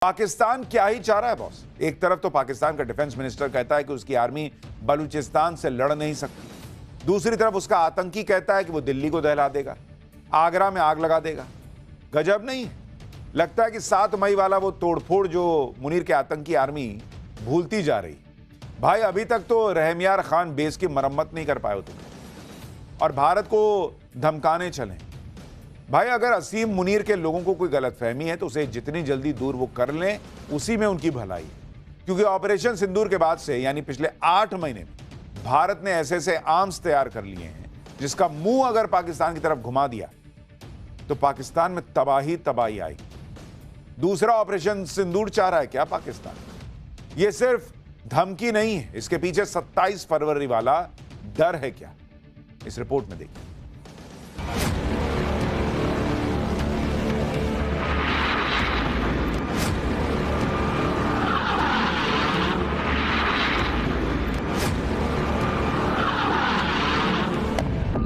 पाकिस्तान क्या ही चाह रहा है बॉस। एक तरफ तो पाकिस्तान का डिफेंस मिनिस्टर कहता है कि उसकी आर्मी बलूचिस्तान से लड़ नहीं सकती, दूसरी तरफ उसका आतंकी कहता है कि वो दिल्ली को दहला देगा, आगरा में आग लगा देगा। गजब नहीं है? लगता है कि 7 मई वाला वो तोड़फोड़ जो मुनीर के आतंकी आर्मी भूलती जा रही। भाई अभी तक तो रहमियार खान बेस की मरम्मत नहीं कर पाए हो तुम, और भारत को धमकाने चले। भाई अगर असीम मुनीर के लोगों को कोई गलतफहमी है तो उसे जितनी जल्दी दूर वो कर लें, उसी में उनकी भलाई है। क्योंकि ऑपरेशन सिंदूर के बाद से यानी पिछले 8 महीने में भारत ने ऐसे ऐसे आर्म्स तैयार कर लिए हैं जिसका मुंह अगर पाकिस्तान की तरफ घुमा दिया तो पाकिस्तान में तबाही तबाही आएगी। दूसरा ऑपरेशन सिंदूर चाह रहा है क्या पाकिस्तान? यह सिर्फ धमकी नहीं है, इसके पीछे 27 फरवरी वाला डर है क्या? इस रिपोर्ट में देखिए।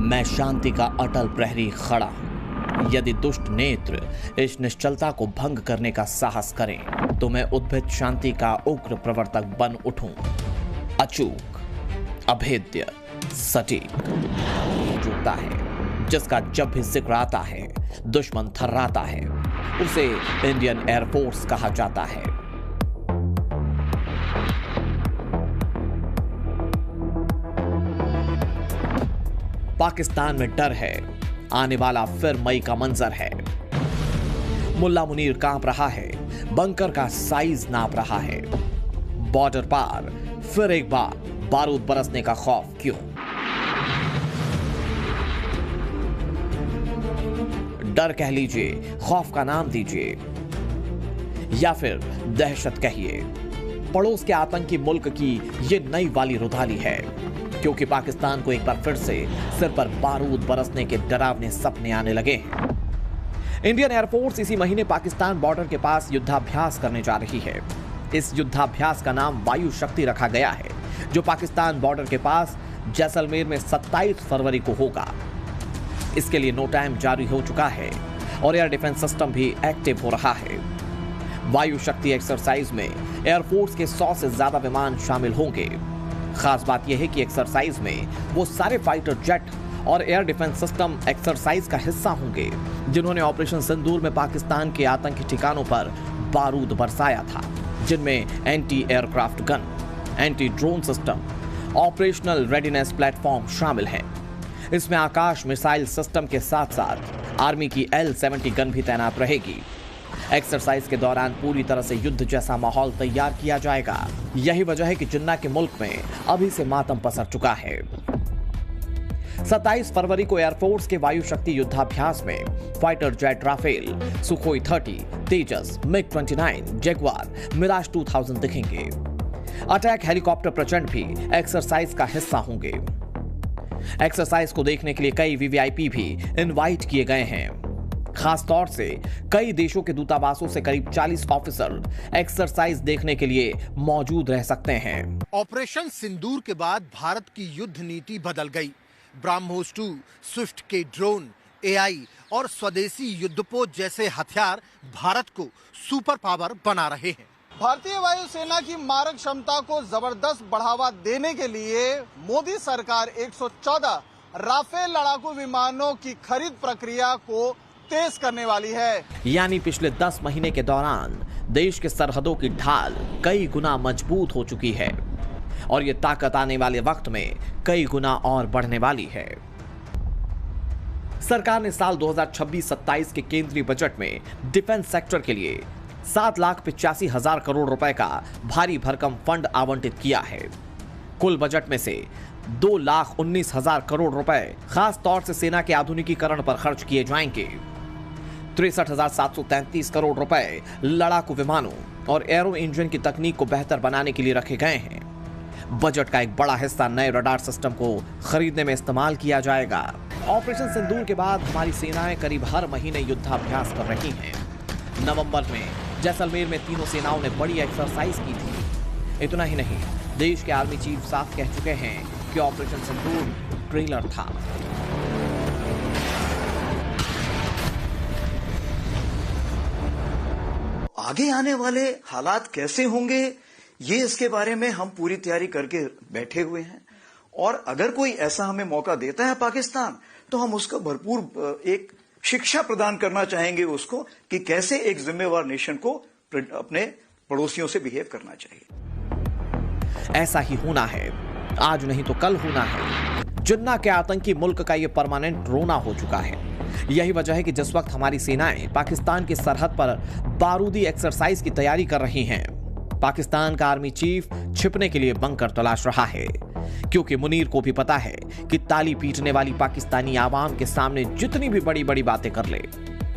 मैं शांति का अटल प्रहरी खड़ा हूं। यदि दुष्ट नेत्र इस निश्चलता को भंग करने का साहस करें तो मैं उद्भिद शांति का उग्र प्रवर्तक बन उठूं। अचूक, अभेद्य, सटीक जुड़ता है, जिसका जब भी जिक्र आता है दुश्मन थर्राता है, उसे इंडियन एयरफोर्स कहा जाता है। पाकिस्तान में डर है, आने वाला फिर मई का मंजर है। मुल्ला मुनीर कांप रहा है, बंकर का साइज नाप रहा है। बॉर्डर पार फिर एक बार बारूद बरसने का खौफ क्यों? डर कह लीजिए, खौफ का नाम दीजिए, या फिर दहशत कहिए। पड़ोस के आतंकी मुल्क की यह नई वाली रुधाली है, क्योंकि पाकिस्तान को एक बार फिर से सिर पर बारूद बरसने के डरावने सपने आने लगे हैं। इंडियन एयरफोर्स इसी महीने पाकिस्तान बॉर्डर के पास युद्धाभ्यास करने जा रही है। इस युद्धाभ्यास का नाम वायु शक्ति रखा गया है, जो पाकिस्तान बॉर्डर के पास जैसलमेर में 27 फरवरी को होगा। इसके लिए नो टाइम जारी हो चुका है और एयर डिफेंस सिस्टम भी एक्टिव हो रहा है। वायु शक्ति एक्सरसाइज में एयरफोर्स के 100 से ज्यादा विमान शामिल होंगे। खास बात यह है कि एक्सरसाइज में वो सारे फाइटर जेट और एयर डिफेंस सिस्टम एक्सरसाइज का हिस्सा होंगे जिन्होंने ऑपरेशन सिंदूर में पाकिस्तान के आतंकी ठिकानों पर बारूद बरसाया था, जिनमें anti aircraft gun, anti drone system, operational readiness platform शामिल हैं। इसमें आकाश मिसाइल सिस्टम के साथ साथ आर्मी की L-70 गन भी तैनात रहेगी। एक्सरसाइज के दौरान पूरी तरह से युद्ध जैसा माहौल तैयार किया जाएगा। यही वजह है कि जिन्ना के मुल्क में अभी से मातम पसर चुका है। 27 फरवरी को एयरफोर्स के वायु शक्ति युद्धाभ्यास में फाइटर जेट राफेल, सुखोई 30, तेजस, मिग-29, जगुआर, मिराज 2000 दिखेंगे। अटैक हेलीकॉप्टर प्रचंड भी एक्सरसाइज का हिस्सा होंगे। एक्सरसाइज को देखने के लिए कई वीवीआईपी भी इनवाइट किए गए हैं। खास तौर से कई देशों के दूतावासों से करीब 40 ऑफिसर एक्सरसाइज देखने के लिए मौजूद रह सकते हैं। ऑपरेशन सिंदूर के बाद भारत की युद्ध नीति बदल गई। ब्रह्मोस 2, स्विफ्ट के ड्रोन, एआई और स्वदेशी युद्धपोत जैसे हथियार भारत को सुपर पावर बना रहे हैं। भारतीय वायुसेना की मारक क्षमता को जबरदस्त बढ़ावा देने के लिए मोदी सरकार 114 राफेल लड़ाकू विमानों की खरीद प्रक्रिया को तेज करने वाली है। यानी पिछले 10 महीने के दौरान देश के सरहदों की ढाल कई गुना मजबूत हो चुकी है और ये ताकत आने वाले वक्त में कई गुना और बढ़ने वाली है। सरकार ने साल 2026-27 के केंद्रीय बजट में डिफेंस सेक्टर के लिए 7,85,000 करोड़ रुपए का भारी भरकम फंड आवंटित किया है। कुल बजट में से 2,19,000 करोड़ रुपए खास तौर से सेना के आधुनिकीकरण पर खर्च किए जाएंगे। 63,733 करोड़ रुपए लड़ाकू विमानों और एरो इंजन की तकनीक को बेहतर बनाने के लिए रखे गए हैं। बजट का एक बड़ा हिस्सा नए रडार सिस्टम को खरीदने में इस्तेमाल किया जाएगा। ऑपरेशन सिंदूर के बाद हमारी सेनाएं करीब हर महीने युद्धाभ्यास कर रही हैं। नवंबर में जैसलमेर में तीनों सेनाओं ने बड़ी एक्सरसाइज की थी। इतना ही नहीं, देश के आर्मी चीफ साफ कह चुके हैं कि ऑपरेशन सिंदूर ट्रेलर था। आगे आने वाले हालात कैसे होंगे, ये इसके बारे में हम पूरी तैयारी करके बैठे हुए हैं। और अगर कोई ऐसा हमें मौका देता है पाकिस्तान, तो हम उसका भरपूर एक शिक्षा प्रदान करना चाहेंगे उसको कि कैसे एक जिम्मेवार नेशन को अपने पड़ोसियों से बिहेव करना चाहिए। ऐसा ही होना है, आज नहीं तो कल होना है। जिन्ना के आतंकी मुल्क का यह परमानेंट रोना हो चुका है। यही वजह है कि जिस वक्त हमारी सेनाएं पाकिस्तान की सरहद पर बारूदी एक्सरसाइज की तैयारी कर रही हैं, पाकिस्तान का आर्मी चीफ छिपने के लिए बंकर तलाश रहा है, क्योंकि मुनीर को भी पता है कि ताली पीटने वाली पाकिस्तानी आवाम के सामने जितनी भी बड़ी बड़ी बातें कर ले,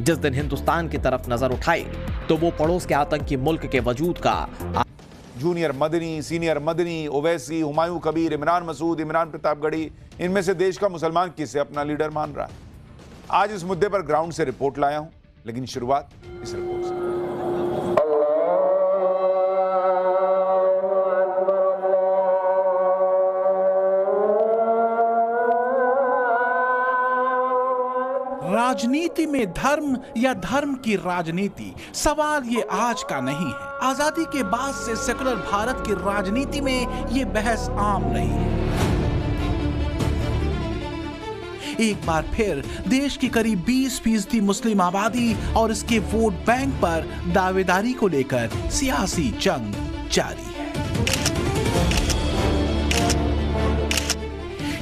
जिस दिन हिंदुस्तान की तरफ नजर उठाए तो वो पड़ोस के आतंकी मुल्क के वजूद का जूनियर मदनी, सीनियर मदनी, ओवैसी, हुमायूं कबीर, इमरान मसूद, इमरान प्रतापगढ़ी, इनमें से देश का मुसलमान किसे अपना लीडर मान रहा है? आज इस मुद्दे पर ग्राउंड से रिपोर्ट लाया हूं, लेकिन शुरुआत इस रिपोर्ट से। राजनीति में धर्म या धर्म की राजनीति, सवाल ये आज का नहीं है। आजादी के बाद से सेकुलर भारत की राजनीति में ये बहस आम रही है। एक बार फिर देश की करीब 20% मुस्लिम आबादी और इसके वोट बैंक पर दावेदारी को लेकर सियासी जंग जारी है।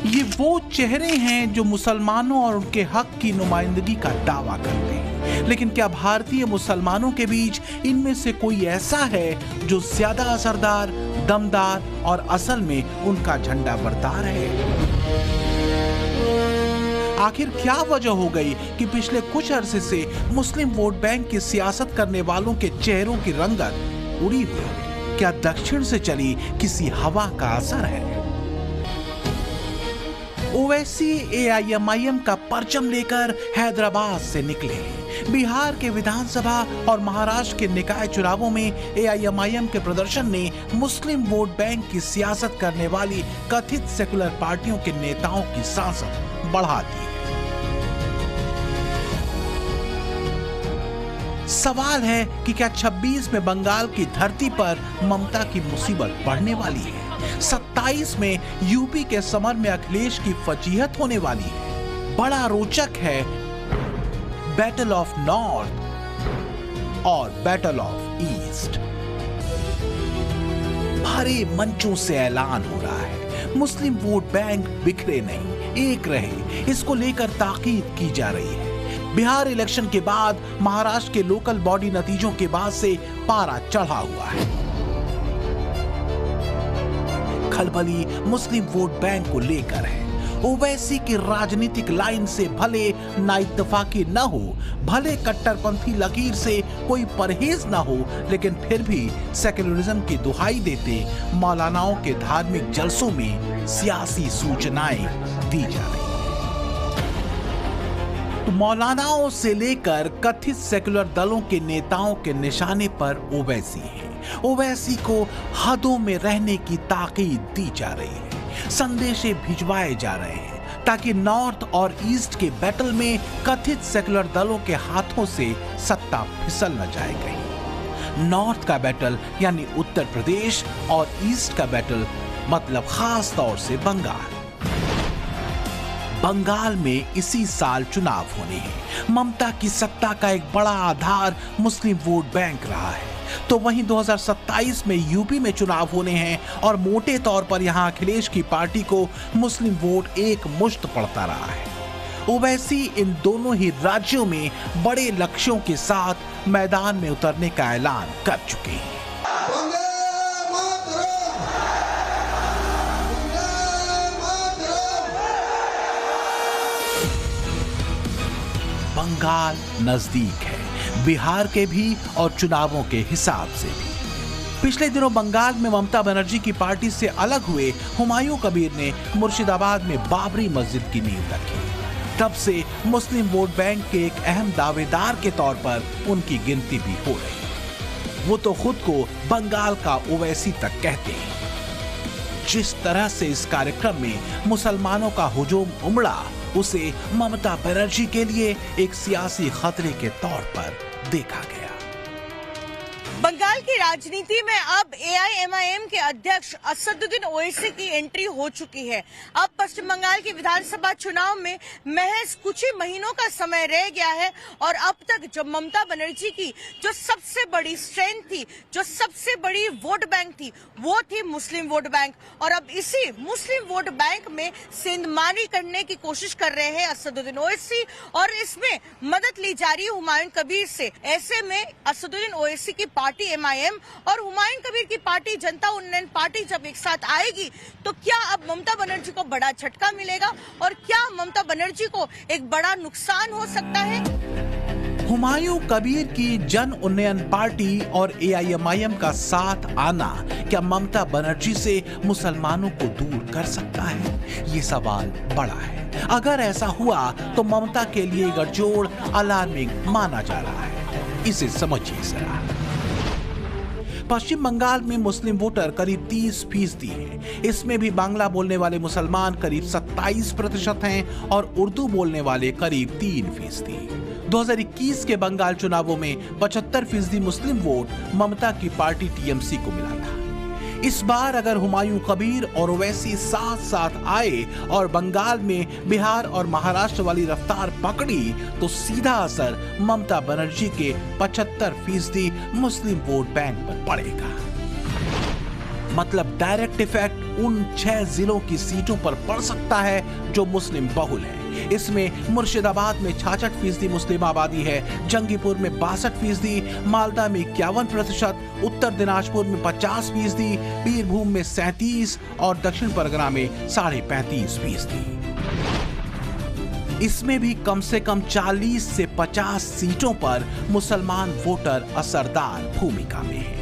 ये वो चेहरे हैं जो मुसलमानों और उनके हक की नुमाइंदगी का दावा करते हैं, लेकिन क्या भारतीय मुसलमानों के बीच इनमें से कोई ऐसा है जो ज्यादा असरदार, दमदार और असल में उनका झंडा बरदार है? आखिर क्या वजह हो गई कि पिछले कुछ अरसे से मुस्लिम वोट बैंक की सियासत करने वालों के चेहरों की रंगत उड़ी हुई? क्या दक्षिण से चली किसी हवा का असर है? ओवैसी AIMIM का परचम लेकर हैदराबाद से निकले। बिहार के विधानसभा और महाराष्ट्र के निकाय चुनावों में AIMIM के प्रदर्शन ने मुस्लिम वोट बैंक की सियासत करने वाली कथित सेकुलर पार्टियों के नेताओं की सांसत बढ़ा दी है। सवाल है कि क्या 26 में बंगाल की धरती पर ममता की मुसीबत बढ़ने वाली है? 27 में यूपी के समर में अखिलेश की फजीहत होने वाली है? बड़ा रोचक है बैटल ऑफ नॉर्थ और बैटल ऑफ ईस्ट। भारी मंचों से ऐलान हो रहा है, मुस्लिम वोट बैंक बिखरे नहीं, एक रहे, इसको लेकर ताकीद की जा रही है। बिहार इलेक्शन के बाद महाराष्ट्र के लोकल बॉडी नतीजों के बाद से पारा चढ़ा हुआ है। खलबली मुस्लिम वोट बैंक को लेकर है। ओवैसी की राजनीतिक लाइन से भले नाइत्तफाकी न हो, भले कट्टरपंथी लकीर से कोई परहेज न हो, लेकिन फिर भी सेक्युलरिज्म की दुहाई देते मौलानाओं के धार्मिक जलसों में सियासी सूचनाएं दी जा रही। तो मौलानाओं से लेकर कथित सेकुलर दलों के नेताओं के निशाने पर ओवैसी है। ओवैसी को हदों में रहने की ताकीद दी जा रही है, संदेशे भिजवाए जा रहे हैं ताकि नॉर्थ और ईस्ट के बैटल में कथित सेकुलर दलों के हाथों से सत्ता फिसल न जाए गई। नॉर्थ का बैटल यानी उत्तर प्रदेश और ईस्ट का बैटल मतलब खास तौर से बंगाल। बंगाल में इसी साल चुनाव होने हैं। ममता की सत्ता का एक बड़ा आधार मुस्लिम वोट बैंक रहा है। तो वहीं 2027 में यूपी में चुनाव होने हैं और मोटे तौर पर यहां अखिलेश की पार्टी को मुस्लिम वोट एक मुश्त पड़ता रहा है। ओवैसी इन दोनों ही राज्यों में बड़े लक्ष्यों के साथ मैदान में उतरने का ऐलान कर चुके हैं। बंगाल नजदीक है, बिहार के भी और चुनावों के हिसाब से भी। पिछले दिनों बंगाल में ममता बनर्जी की पार्टी से अलग हुए हुमायूं कबीर ने मुर्शिदाबाद में बाबरी मस्जिद की नींव रखी। तब से मुस्लिम वोट बैंक के एक अहम दावेदार के तौर पर उनकी गिनती भी हो रही। वो तो खुद को बंगाल का ओवैसी तक कहते हैं। जिस तरह से इस कार्यक्रम में मुसलमानों का हुजूम उमड़ा, उसे ममता बनर्जी के लिए एक सियासी खतरे के तौर पर देखा गया। बंगाल की राजनीति में अब एआईएमआईएम के अध्यक्ष असदुद्दीन ओवैसी की एंट्री हो चुकी है। अब पश्चिम बंगाल की विधानसभा चुनाव में महज कुछ ही महीनों का समय रह गया है और अब तक जो ममता बनर्जी की जो सबसे बड़ी स्ट्रेंथ थी, जो सबसे बड़ी वोट बैंक थी, वो थी मुस्लिम वोट बैंक। और अब इसी मुस्लिम वोट बैंक में सेंधमारी करने की कोशिश कर रहे हैं असदुद्दीन ओवैसी और इसमें मदद ली जा रही है हुमायूं कबीर से। ऐसे में असदुद्दीन ओवैसी की पार्टी एमआईएम और हुमायूं कबीर की पार्टी जनता उन्नयन पार्टी जब एक साथ आएगी तो क्या अब ममता बनर्जी को बड़ा झटका मिलेगा और क्या ममता बनर्जी को एक बड़ा नुकसान हो सकता है? हुमायूं कबीर की जन उन्नयन पार्टी और एआईएमआईएम का साथ आना क्या ममता बनर्जी से मुसलमानों को दूर कर सकता है? ये सवाल बड़ा है। अगर ऐसा हुआ तो ममता के लिए गठजोड़ अलार्मिंग माना जा रहा है। इसे समझिए जरा। पश्चिम बंगाल में मुस्लिम वोटर करीब 30% हैं। इसमें भी बांग्ला बोलने वाले मुसलमान करीब 27% हैं और उर्दू बोलने वाले करीब 3%। 2021 के बंगाल चुनावों में 75% मुस्लिम वोट ममता की पार्टी टीएमसी को मिला था। इस बार अगर हुमायूं कबीर और ओवैसी साथ साथ आए और बंगाल में बिहार और महाराष्ट्र वाली रफ्तार पकड़ी तो सीधा असर ममता बनर्जी के 75% मुस्लिम वोट बैंक पर पड़ेगा। मतलब डायरेक्ट इफेक्ट उन 6 जिलों की सीटों पर पड़ सकता है जो मुस्लिम बहुल है। इसमें मुर्शिदाबाद में 66% मुस्लिम आबादी है, जंगीपुर में 62%, मालदा में 51%, उत्तर दिनाजपुर में 50%, बीरभूम में 37% और दक्षिण परगना में 35.5%। इसमें भी कम से कम 40 से 50 सीटों पर मुसलमान वोटर असरदार भूमिका में है।